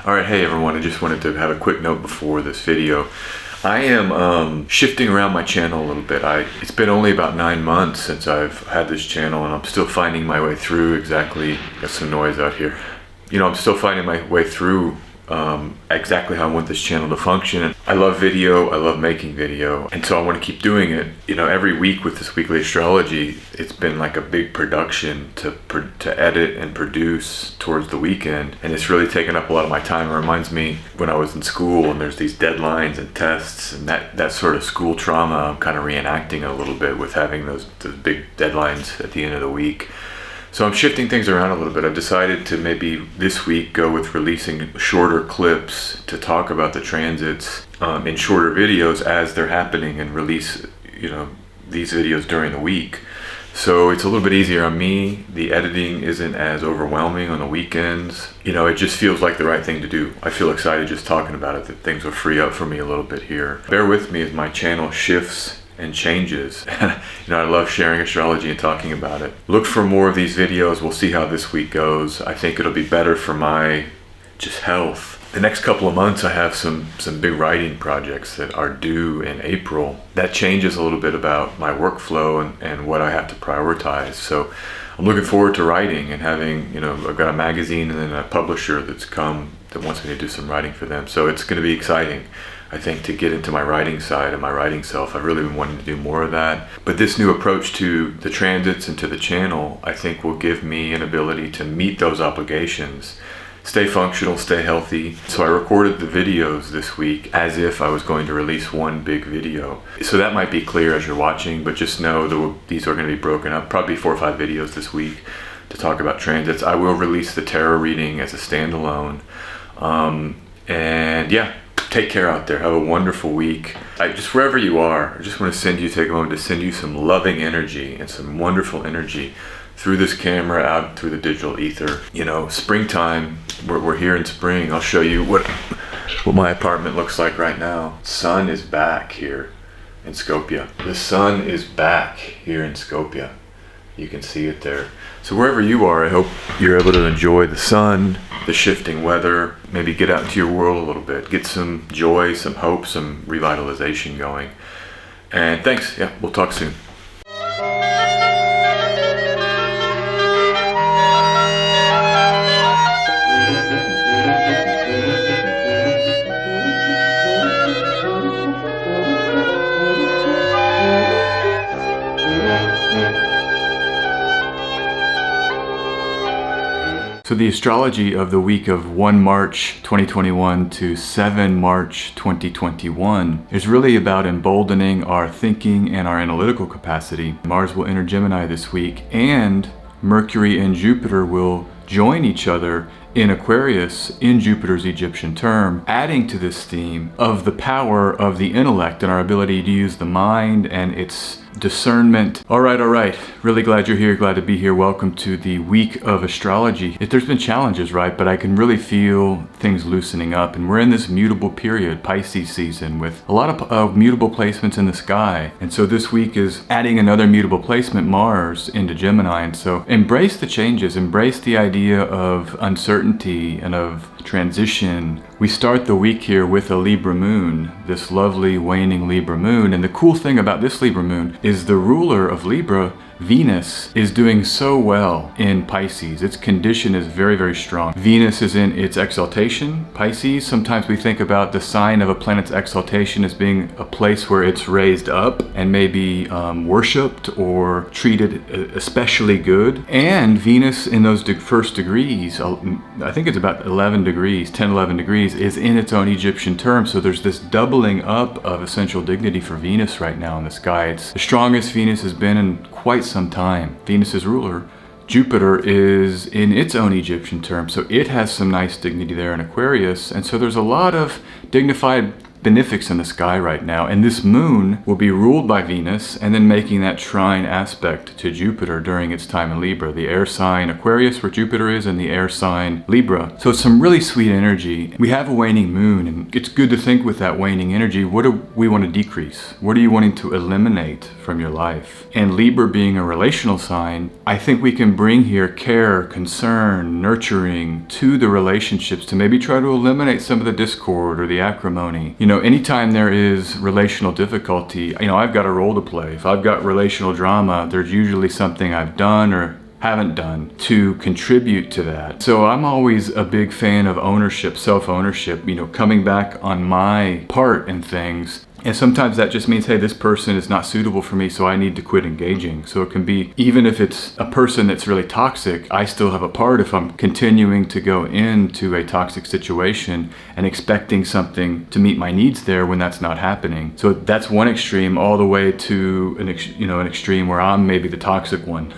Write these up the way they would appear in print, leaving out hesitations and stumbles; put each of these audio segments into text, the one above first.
Alright, hey everyone, I just wanted to have a quick note before this video. I am shifting around my channel a little bit. It's been only about 9 months since I've had this channel, and I'm still finding my way through got some noise out here. I'm still finding my way through exactly how I want this channel to function. I love video, I love making video, and so I want to keep doing it. Every week with this weekly astrology, it's been like a big production to edit and produce towards the weekend, and it's really taken up a lot of my time. It reminds me when I was in school and there's these deadlines and tests, and that sort of school trauma I'm kind of reenacting a little bit with having those big deadlines at the end of the week. So I'm shifting things around a little bit. I've decided to maybe this week go with releasing shorter clips to talk about the transits in shorter videos as they're happening, and release these videos during the week. So it's a little bit easier on me. The editing isn't as overwhelming on the weekends. It just feels like the right thing to do. I feel excited just talking about it, that things will free up for me a little bit here. Bear with me as my channel shifts and changes. I love sharing astrology and talking about it. Look for more of these videos. We'll see how this week goes. I think it'll be better for my just health. The next couple of months I have some big writing projects that are due in April. That changes a little bit about my workflow and what I have to prioritize. So I'm looking forward to writing and having, I've got a magazine and then a publisher that wants me to do some writing for them. So it's going to be exciting, I think, to get into my writing side and my writing self. I've really been wanting to do more of that. But this new approach to the transits and to the channel, I think, will give me an ability to meet those obligations, stay functional, stay healthy. So I recorded the videos this week as if I was going to release one big video. So that might be clear as you're watching, but just know that these are going to be broken up, probably 4 or 5 videos this week to talk about transits. I will release the tarot reading as a standalone. And yeah, take care out there. Have a wonderful week. Just wherever you are, I just want to take a moment to send you some loving energy and some wonderful energy through this camera, out through the digital ether. Springtime, we're here in spring. I'll show you what my apartment looks like right now. Sun is back here in Skopje. The sun is back here in Skopje. You can see it there. So wherever you are, I hope you're able to enjoy the sun, the shifting weather, maybe get out into your world a little bit, get some joy, some hope, some revitalization going. And thanks. Yeah, we'll talk soon. So the astrology of the week of 1 March 2021 to 7 March 2021 is really about emboldening our thinking and our analytical capacity. Mars will enter Gemini this week, and Mercury and Jupiter will join each other in Aquarius in Jupiter's Egyptian term, adding to this theme of the power of the intellect and our ability to use the mind and its discernment. All right. Really glad you're here. Glad to be here. Welcome to the week of astrology. There's been challenges, right? But I can really feel things loosening up, and we're in this mutable period, Pisces season, with a lot of mutable placements in the sky. And so this week is adding another mutable placement, Mars, into Gemini. And so embrace the changes, embrace the idea of uncertainty and of transition. We start the week here with a Libra moon, this lovely waning Libra moon. And the cool thing about this Libra moon is the ruler of Libra, Venus, is doing so well in Pisces. Its condition is very, very strong. Venus is in its exaltation, Pisces. Sometimes we think about the sign of a planet's exaltation as being a place where it's raised up and maybe worshipped or treated especially good. And Venus in those first degrees, I think it's about 11 degrees, 10, 11 degrees, is in its own Egyptian term. So there's this doubling up of essential dignity for Venus right now in the sky. It's the strongest Venus has been in quite some time. Venus's ruler, Jupiter, is in its own Egyptian term, so it has some nice dignity there in Aquarius. And so there's a lot of dignified benefics in the sky right now. And this moon will be ruled by Venus and then making that trine aspect to Jupiter during its time in Libra, the air sign Aquarius where Jupiter is and the air sign Libra. So it's some really sweet energy. We have a waning moon, and it's good to think with that waning energy, what do we want to decrease? What are you wanting to eliminate from your life? And Libra being a relational sign, I think we can bring here care, concern, nurturing to the relationships to maybe try to eliminate some of the discord or the acrimony. You know, anytime there is relational difficulty, you know, I've got a role to play. If I've got relational drama, there's usually something I've done or haven't done to contribute to that. So I'm always a big fan of ownership, self-ownership, you know, coming back on my part in things. And sometimes that just means, hey, this person is not suitable for me, so I need to quit engaging. So it can be, even if it's a person that's really toxic, I still have a part if I'm continuing to go into a toxic situation and expecting something to meet my needs there when that's not happening. So that's one extreme, all the way to an extreme where I'm maybe the toxic one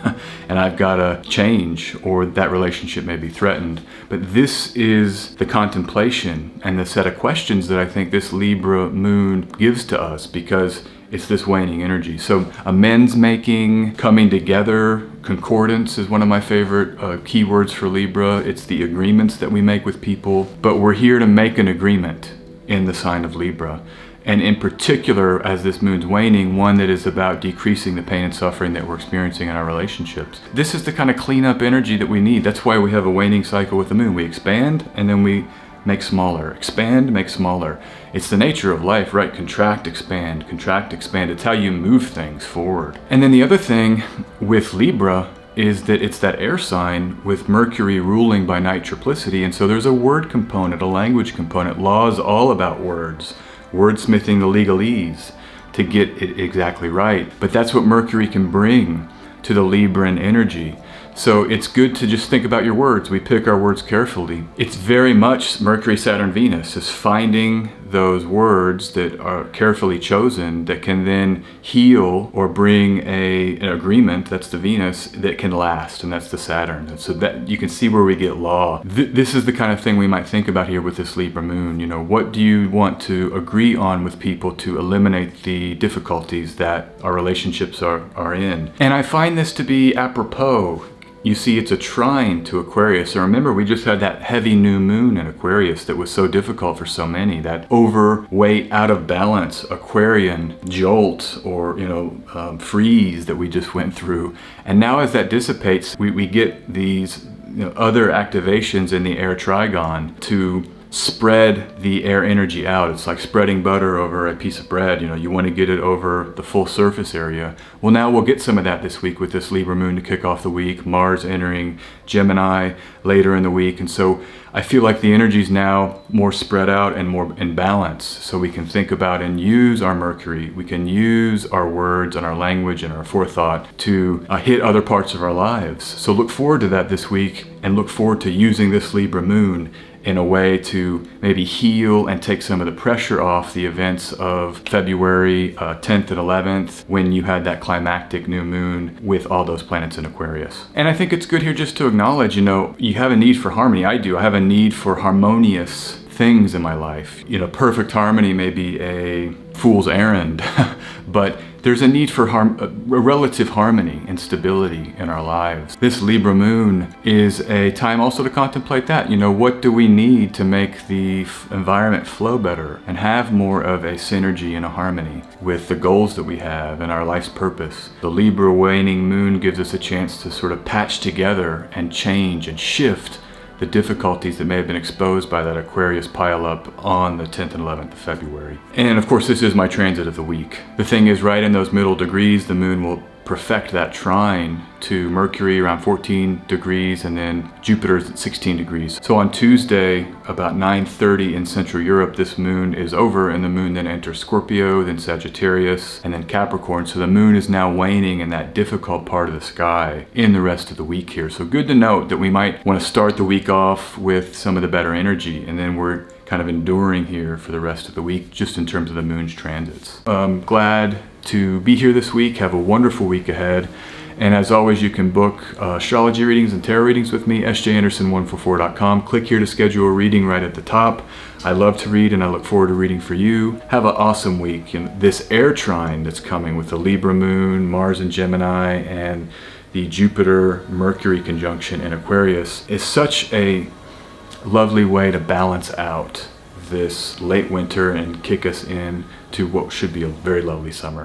and I've got to change, or that relationship may be threatened. But this is the contemplation and the set of questions that I think this Libra moon gives to us, because it's this waning energy. So amends making, coming together, concordance is one of my favorite keywords for Libra. It's the agreements that we make with people, but we're here to make an agreement in the sign of Libra. And in particular, as this moon's waning, one that is about decreasing the pain and suffering that we're experiencing in our relationships. This is the kind of cleanup energy that we need. That's why we have a waning cycle with the moon. We expand and then we make smaller. Expand, make smaller. It's the nature of life, right? Contract, expand, contract, expand. It's how you move things forward. And then the other thing with Libra is that it's that air sign with Mercury ruling by night triplicity. And so there's a word component, a language component. Law is all about words. Wordsmithing the legalese to get it exactly right. But that's what Mercury can bring to the Libran energy. So it's good to just think about your words. We pick our words carefully. It's very much Mercury, Saturn, Venus is finding those words that are carefully chosen that can then heal or bring an agreement, that's the Venus, that can last, and that's the Saturn. And so that you can see where we get law. This is the kind of thing we might think about here with this Libra moon. You know, what do you want to agree on with people to eliminate the difficulties that our relationships are in? And I find this to be apropos. You see, it's a trine to Aquarius. And remember, we just had that heavy new moon in Aquarius that was so difficult for so many, that overweight, out of balance Aquarian jolt or, freeze that we just went through. And now as that dissipates, we get these other activations in the air trigon to spread the air energy out. It's like spreading butter over a piece of bread. You want to get it over the full surface area. Well, now we'll get some of that this week with this Libra moon to kick off the week, Mars entering Gemini later in the week. And so I feel like the energy is now more spread out and more in balance. So we can think about and use our Mercury. We can use our words and our language and our forethought to hit other parts of our lives. So look forward to that this week, and look forward to using this Libra moon in a way to maybe heal and take some of the pressure off the events of February 10th and 11th, when you had that climactic new moon with all those planets in Aquarius. And I think it's good here just to acknowledge, you have a need for harmony. I do. I have a need for harmonious things in my life. Perfect harmony may be a fool's errand, but there's a need for a relative harmony and stability in our lives. This Libra moon is a time also to contemplate that. What do we need to make the environment flow better and have more of a synergy and a harmony with the goals that we have and our life's purpose? The Libra waning moon gives us a chance to sort of patch together and change and shift the difficulties that may have been exposed by that Aquarius pileup on the 10th and 11th of February. And of course, this is my transit of the week. The thing is, right in those middle degrees, the moon will perfect that trine to Mercury around 14 degrees, and then Jupiter's at 16 degrees. So on Tuesday, about 9:30 in Central Europe, this moon is over, and the moon then enters Scorpio, then Sagittarius, and then Capricorn. So the moon is now waning in that difficult part of the sky in the rest of the week here. So good to note that we might want to start the week off with some of the better energy, and then we're kind of enduring here for the rest of the week, just in terms of the moon's transits. I'm glad to be here this week. Have a wonderful week ahead. And as always, you can book astrology readings and tarot readings with me, sjanderson144.com. Click here to schedule a reading right at the top. I love to read and I look forward to reading for you. Have an awesome week. And this air trine that's coming with the Libra moon, Mars in Gemini, and the Jupiter-Mercury conjunction in Aquarius is such a lovely way to balance out this late winter and kick us in to what should be a very lovely summer.